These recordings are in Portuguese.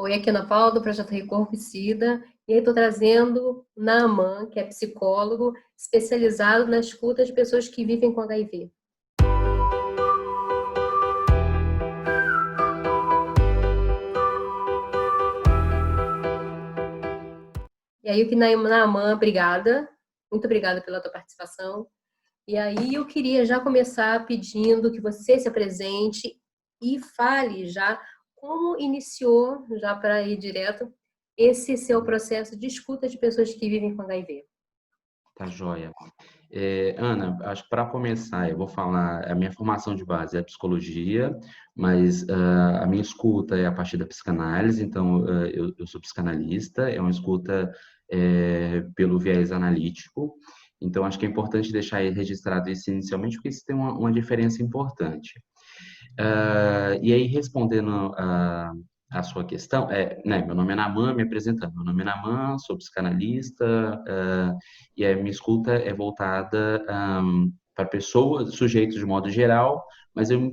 Oi, aqui é Ana Paula, do Projeto Recorpicida, e aí estou trazendo Naaman, que é psicólogo especializado na escuta de pessoas que vivem com HIV. E aí, o que Naaman, obrigada, muito obrigada pela tua participação. E aí, eu queria já começar pedindo que você se apresente e fale já como iniciou, já para ir direto, esse seu processo de escuta de pessoas que vivem com HIV. Tá joia. Ana, acho que para começar, eu vou falar, a minha formação de base é psicologia, mas a minha escuta é a partir da psicanálise, então eu sou psicanalista, é uma escuta pelo viés analítico, então acho que é importante deixar aí registrado isso inicialmente, porque isso tem uma diferença importante. E aí, respondendo a sua questão, né, meu nome é Naman, me apresentando. Meu nome é Naman, sou psicanalista, e a minha escuta é voltada para pessoas, sujeitos de modo geral, mas eu me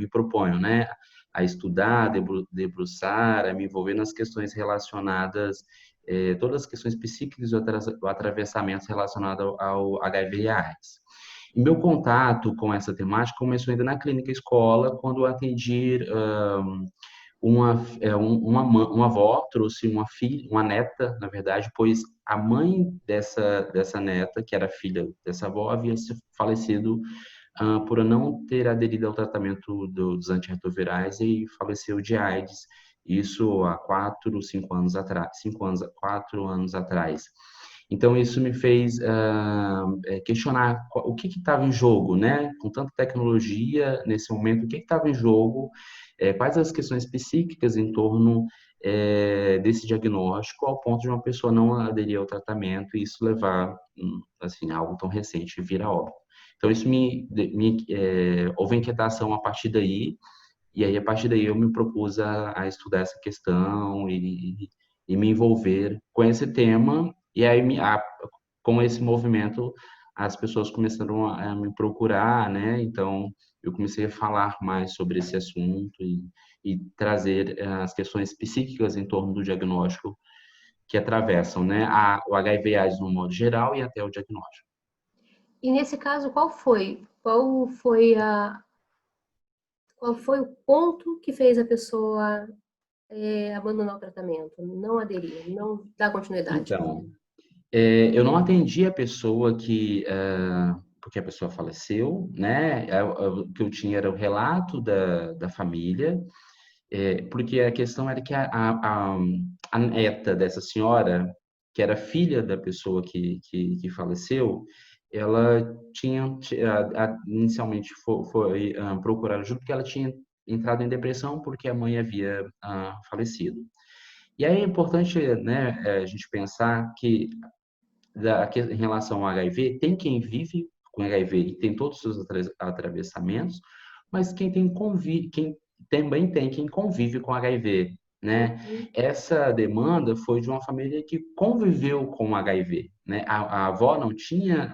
proponho, né, a estudar, debruçar, a me envolver nas questões relacionadas, todas as questões psíquicas ou atravessamentos relacionados ao HIV e AIDS. E meu contato com essa temática começou ainda na clínica escola, quando eu atendi uma avó, trouxe uma filha, uma neta, na verdade, pois a mãe dessa neta, que era filha dessa avó, havia falecido por não ter aderido ao tratamento dos antirretrovirais e faleceu de AIDS. Isso há 4 anos atrás. Então, isso me fez questionar o que estava em jogo, né? Com tanta tecnologia nesse momento, o que estava em jogo, quais as questões psíquicas em torno desse diagnóstico, ao ponto de uma pessoa não aderir ao tratamento e isso levar, assim, algo tão recente, vir a óbito. Então, isso houve inquietação a partir daí, e aí, a partir daí, eu me propus a estudar essa questão e me envolver com esse tema. E aí, com esse movimento, as pessoas começaram a me procurar, né? Então, eu comecei a falar mais sobre esse assunto e trazer as questões psíquicas em torno do diagnóstico que atravessam, né? O HIV/AIDS no modo geral e até o diagnóstico. E nesse caso, qual foi o ponto que fez a pessoa abandonar o tratamento, não aderir, não dar continuidade? Então, eu não atendi a pessoa porque a pessoa faleceu, né? O que eu tinha era o relato da família, porque a questão era que a neta dessa senhora, que era filha da pessoa que faleceu, ela inicialmente foi procurar ajuda porque ela tinha entrado em depressão porque a mãe havia falecido. E aí é importante, né, a gente pensar que em relação ao HIV, tem quem vive com HIV e tem todos os seus atravessamentos, mas quem também tem quem convive com HIV, né? Uhum. Essa demanda foi de uma família que conviveu com HIV, né? A avó não tinha,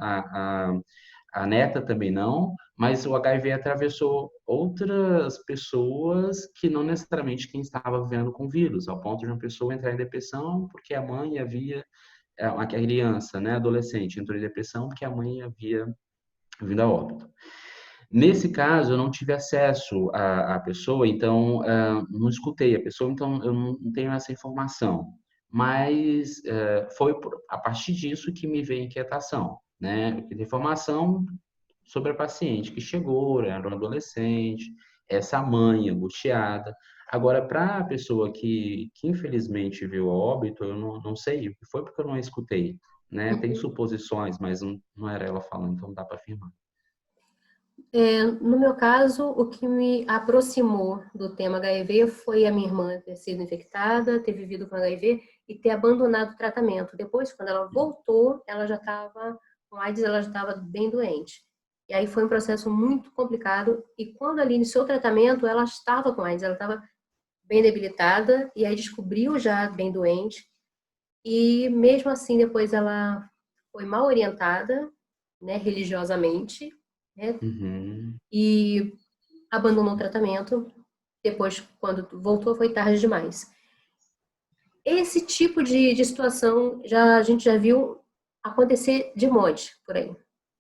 a neta também não, mas o HIV atravessou outras pessoas que não necessariamente quem estava vivendo com vírus, ao ponto de uma pessoa entrar em depressão porque a mãe havia a criança, né, adolescente, entrou em depressão porque a mãe havia vindo a óbito. Nesse caso, eu não tive acesso à pessoa, então não escutei a pessoa, então eu não tenho essa informação. Mas foi a partir disso que me veio a inquietação, né? Eu queria informação sobre a paciente que chegou, era um adolescente, essa mãe angustiada. Agora, para a pessoa que infelizmente veio a óbito, eu não sei o que foi porque eu não a escutei, né? Tem Uhum. suposições, mas não era ela falando, então não dá para afirmar. No meu caso, o que me aproximou do tema HIV foi a minha irmã ter sido infectada, ter vivido com HIV e ter abandonado o tratamento. Depois, quando ela voltou, ela já estava com AIDS, ela já estava bem doente. E aí foi um processo muito complicado. E quando ela iniciou o tratamento, ela estava com AIDS, ela estava bem debilitada e aí descobriu já bem doente. E mesmo assim, depois ela foi mal orientada, né, religiosamente, né, Uhum, e abandonou o tratamento. depois, quando voltou, foi tarde demais. Esse tipo de situação a gente já viu acontecer de monte por aí.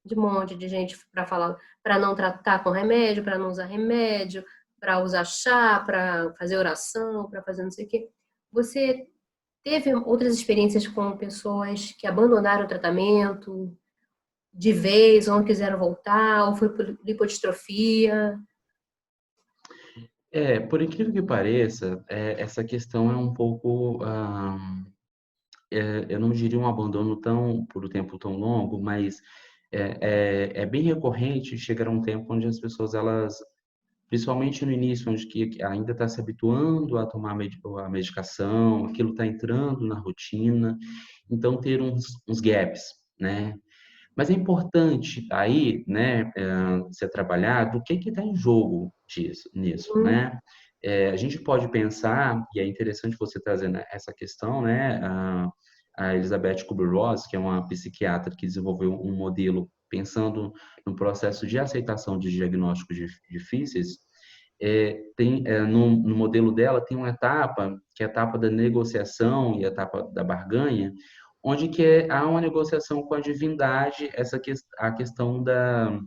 De monte de gente para falar, para não tratar com remédio, para não usar remédio, para usar chá, para fazer oração, para fazer não sei o quê. Você teve outras experiências com pessoas que abandonaram o tratamento de vez, ou não quiseram voltar, ou foi por lipodistrofia? Por incrível que pareça, essa questão é um pouco, eu não diria um abandono por um tempo tão longo, mas é bem recorrente chegar a um tempo onde as pessoas, elas, principalmente no início, onde que ainda está se habituando a tomar a medicação, aquilo está entrando na rotina, então ter uns gaps, né? Mas é importante aí, né, ser trabalhado o que está em jogo nisso, Hum, né? A gente pode pensar, e é interessante você trazer, né, essa questão, né? A Elizabeth Kubler-Ross, que é uma psiquiatra que desenvolveu um modelo pensando no processo de aceitação de diagnósticos difíceis, no modelo dela tem uma etapa, que é a etapa da negociação e a etapa da barganha, onde há uma negociação com a divindade, a questão da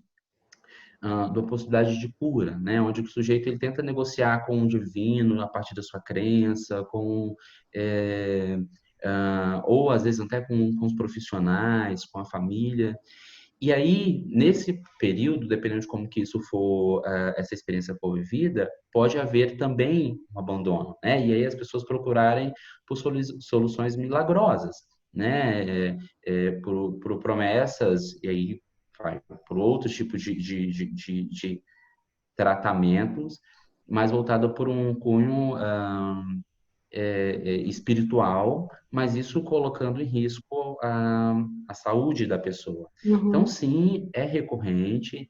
possibilidade de cura, né? Onde o sujeito ele tenta negociar com o divino a partir da sua crença, é, ou às vezes até com os profissionais, com a família. E aí, nesse período, dependendo de como que isso for, essa experiência for vivida, pode haver também um abandono, né? E aí as pessoas procurarem por soluções milagrosas, né? Por promessas, e aí vai por outros tipos de tratamentos, mais voltado por um cunho espiritual, mas isso colocando em risco a saúde da pessoa. Então, uhum, sim, é recorrente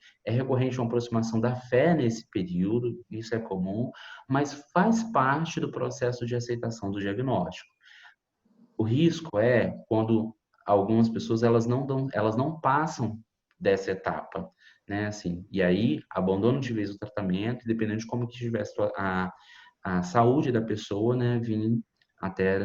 uma aproximação da fé nesse período, isso é comum, mas faz parte do processo de aceitação do diagnóstico. O risco é quando algumas pessoas elas não passam dessa etapa, né? Assim, e aí abandonam de vez o tratamento, dependendo de como que estiver a saúde da pessoa, né, vir até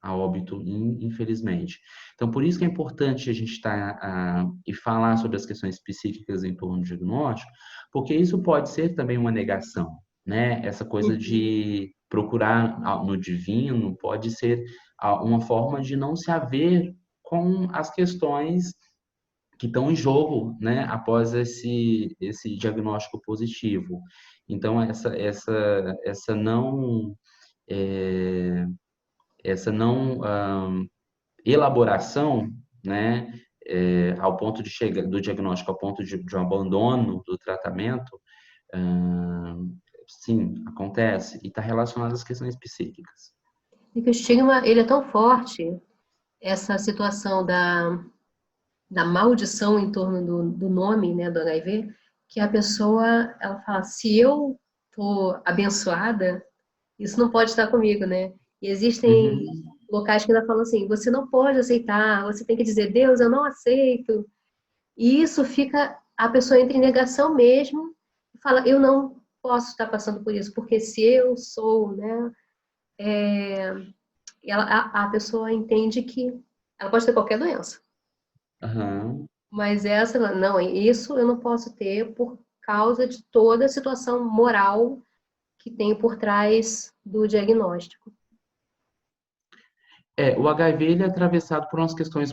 a óbito, infelizmente. Então, por isso que é importante a gente estar e falar sobre as questões psíquicas em torno do diagnóstico, porque isso pode ser também uma negação, né? Essa coisa uhum. de procurar no divino pode ser uma forma de não se haver com as questões que estão em jogo, né, após esse diagnóstico positivo. Então essa não é, essa não elaboração, né, ao ponto de chegar do diagnóstico ao ponto de um abandono do tratamento, sim, acontece e está relacionado às questões psíquicas. E que o estigma, ele é tão forte, essa situação da maldição em torno do nome, né, do HIV, que a pessoa, ela fala, se eu tô abençoada, isso não pode estar comigo, né? E existem Uhum. locais que ainda falam assim, você não pode aceitar, você tem que dizer, Deus, eu não aceito. E isso fica, a pessoa entra em negação mesmo, e fala, eu não posso estar passando por isso, porque se eu sou, né, a pessoa entende que ela pode ter qualquer doença. Aham. Mas essa, não, isso eu não posso ter por causa de toda a situação moral que tem por trás do diagnóstico. O HIV ele é atravessado por umas questões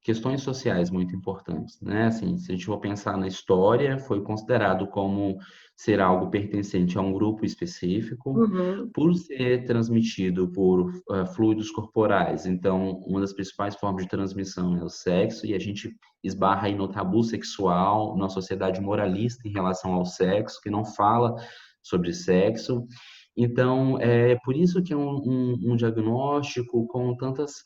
questões sociais muito importantes, né? Assim, se a gente for pensar na história, foi considerado como ser algo pertencente a um grupo específico, Uhum, por ser transmitido por fluidos corporais. Então, uma das principais formas de transmissão é o sexo, e a gente esbarra aí no tabu sexual, numa sociedade moralista em relação ao sexo, que não fala sobre sexo. Então, é por isso que é um diagnóstico com tantas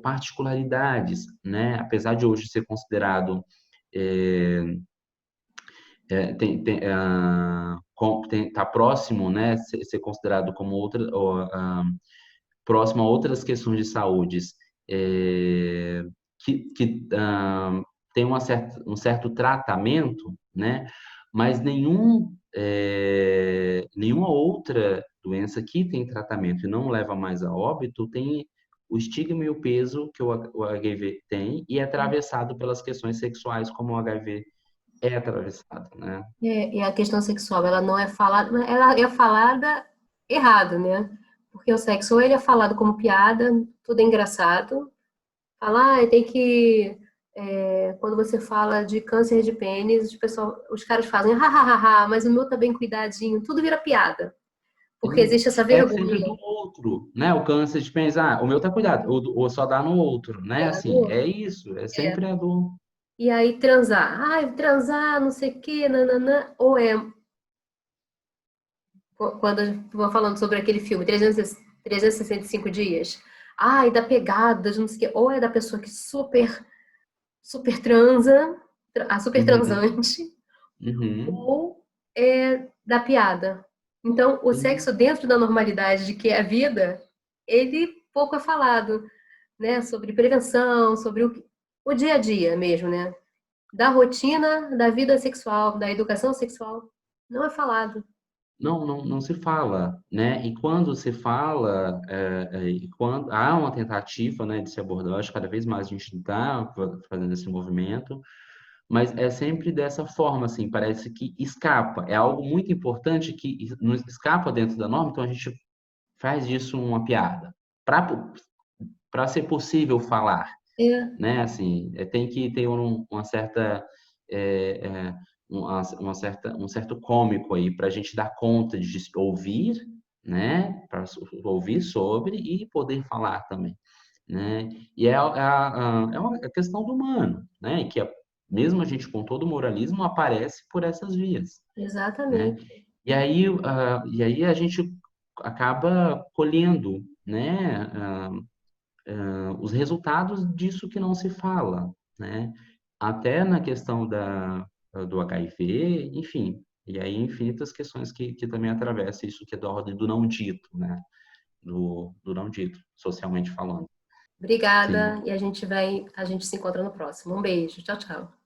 particularidades, né? Apesar de hoje ser considerado, é, tá próximo, né? Ser considerado como próximo a outras questões de saúde, é, que tem um certo tratamento, né? Mas nenhum nenhuma outra doença que tem tratamento e não leva mais a óbito tem o estigma e o peso que o HIV tem e é atravessado pelas questões sexuais como o HIV é atravessado, né? E a questão sexual, ela não é falada, ela é falada errado, né? Porque o sexo, ou ele é falado como piada, tudo é engraçado. Falar, tem que. Quando você fala de câncer de pênis, os caras fazem, ha, ha, ha, ha, mas o meu tá bem cuidadinho, tudo vira piada. Porque existe essa É sempre do vergonha. outro, né? O câncer de pensar, o meu tá cuidado, ou só dá no outro, né? É, Assim, é isso, é é. sempre a do. E aí transar. Ai, transar, não sei o quê, nananã. Ou quando eu vou falando sobre aquele filme, 365 dias. Ai, da pegada, de não sei o quê. Ou é da pessoa que super, super transa, a super Uhum, transante, uhum, ou é da piada. Então, o sim. sexo dentro da normalidade de que é a vida, ele pouco é falado, né? Sobre prevenção, sobre o dia a dia mesmo, né? Da rotina, da vida sexual, da educação sexual, não é falado. Não se fala, né? E quando se fala, e quando há uma tentativa, né, de se abordar, acho que cada vez mais a gente está fazendo esse movimento, mas é sempre dessa forma, assim, parece que escapa. É algo muito importante que não escapa dentro da norma, então a gente faz disso uma piada. Para ser possível falar, É, né? Assim, tem que ter uma certa, é, é, um certo cômico aí para a gente dar conta de ouvir, né? Para ouvir sobre e poder falar também, né? E é uma questão do humano, né? Que mesmo a gente com todo o moralismo aparece por essas vias, né? exatamente. E aí a gente acaba colhendo, né? Os resultados disso que não se fala, né? Até na questão do HIV, enfim, e aí infinitas questões que também atravessam isso que é da ordem do não dito, né? Do não dito, socialmente falando. Obrigada Sim. e a gente se encontra no próximo. Um beijo. Tchau, tchau.